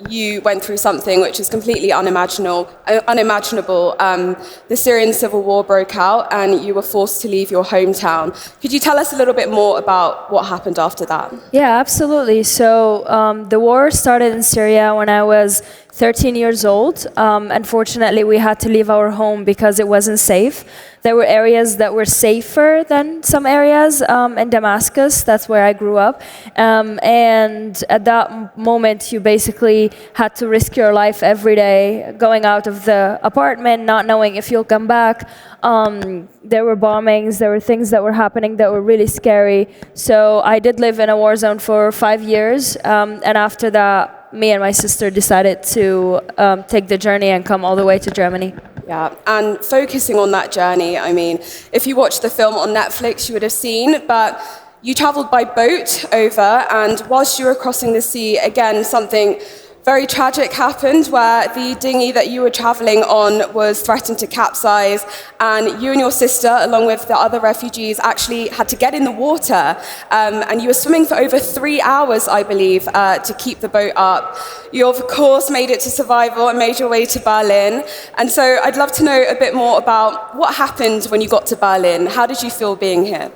you went through something which is completely unimaginable. The Syrian civil war broke out and you were forced to leave your hometown. Could you tell us a little bit more about what happened after that? Yeah, absolutely. So the war started in Syria when I was 13 years old. Unfortunately, we had to leave our home because it wasn't safe. There were areas that were safer than some areas in Damascus. That's where I grew up. And at that moment, you basically had to risk your life every day, going out of the apartment, not knowing if you'll come back. There were bombings, there were things that were happening that were really scary. So I did live in a war zone for 5 years. And after that, me and my sister decided to take the journey and come all the way to Germany. Yeah, and focusing on that journey, I mean, if you watched the film on Netflix, you would have seen, but you traveled by boat over, and whilst you were crossing the sea, again, something very tragic happened where the dinghy that you were traveling on was threatened to capsize, and you and your sister, along with the other refugees, actually had to get in the water. And you were swimming for over 3 hours, I believe, to keep the boat up. You, of course, made it to survival and made your way to Berlin. And so I'd love to know a bit more about what happened when you got to Berlin. How did you feel being here?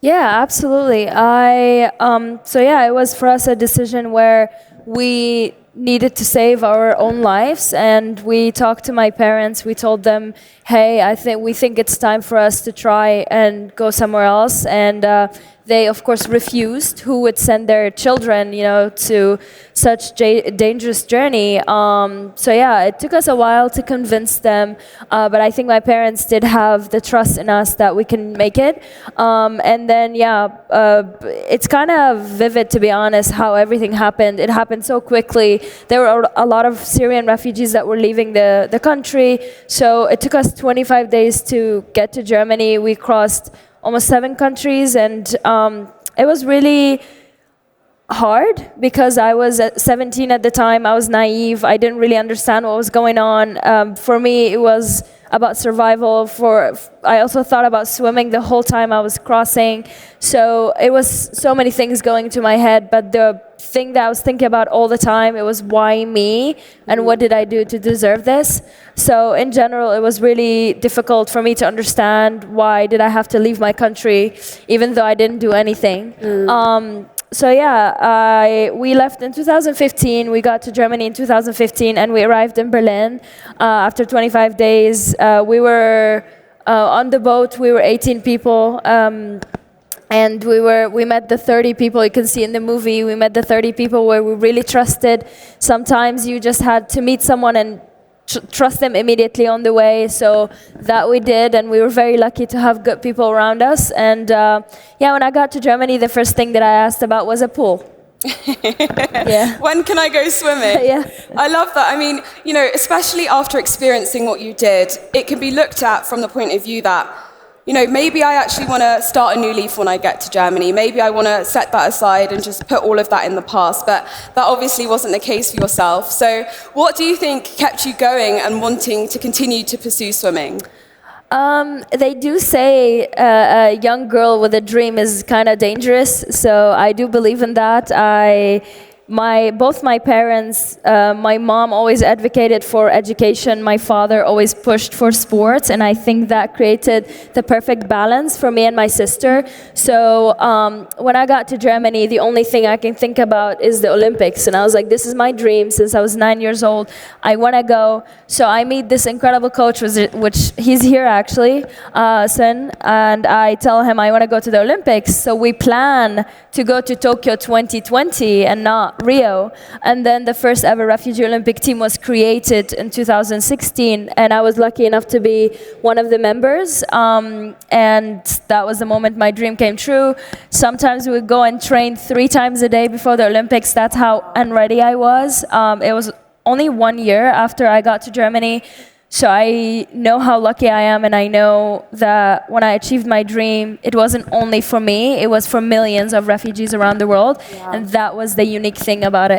Yeah, absolutely. It was for us a decision where we needed to save our own lives, and we talked to my parents. We told them, hey, we think it's time for us to try and go somewhere else, and they of course refused. Who would send their children, to such dangerous journey? It took us a while to convince them, but I think my parents did have the trust in us that we can make it. It's kind of vivid, to be honest, how everything happened. It happened so quickly. There were a lot of Syrian refugees that were leaving the country, so it took us 25 days to get to Germany. We crossed almost 7 countries, and it was really hard because I was 17 at the time. I was naive. I didn't really understand what was going on. For me, it was about survival. I also thought about swimming the whole time I was crossing. So it was so many things going to my head, but the thing that I was thinking about all the time, it was why me and what did I do to deserve this? So in general, it was really difficult for me to understand why did I have to leave my country even though I didn't do anything. We left in 2015. We got to Germany in 2015, and we arrived in Berlin after 25 days. We were on the boat. We were 18 people, and we met the 30 people you can see in the movie. We met the 30 people where we really trusted. Sometimes you just had to meet someone and trust them immediately on the way, so that we did, and we were very lucky to have good people around us. And when I got to Germany, the first thing that I asked about was a pool. Yeah. When can I go swimming? Yeah. I love that. I mean, especially after experiencing what you did, it can be looked at from the point of view that, maybe I actually want to start a new leaf when I get to Germany. Maybe I want to set that aside and just put all of that in the past. But that obviously wasn't the case for yourself. So what do you think kept you going and wanting to continue to pursue swimming? They do say a young girl with a dream is kind of dangerous. So I do believe in that. Both my parents, my mom always advocated for education. My father always pushed for sports, and I think that created the perfect balance for me and my sister. So when I got to Germany, the only thing I can think about is the Olympics, and I was like, this is my dream since I was 9 years old. I want to go. So I meet this incredible coach, which he's here actually, Sen, and I tell him I want to go to the Olympics. So we plan to go to Tokyo 2020 and not Rio. And then the first ever Refugee Olympic team was created in 2016, and I was lucky enough to be one of the members, and that was the moment my dream came true. Sometimes we would go and train 3 times a day before the Olympics. That's how unready I was. It was only 1 year after I got to Germany. So I know how lucky I am, and I know that when I achieved my dream, it wasn't only for me, it was for millions of refugees around the world, and that was the unique thing about it.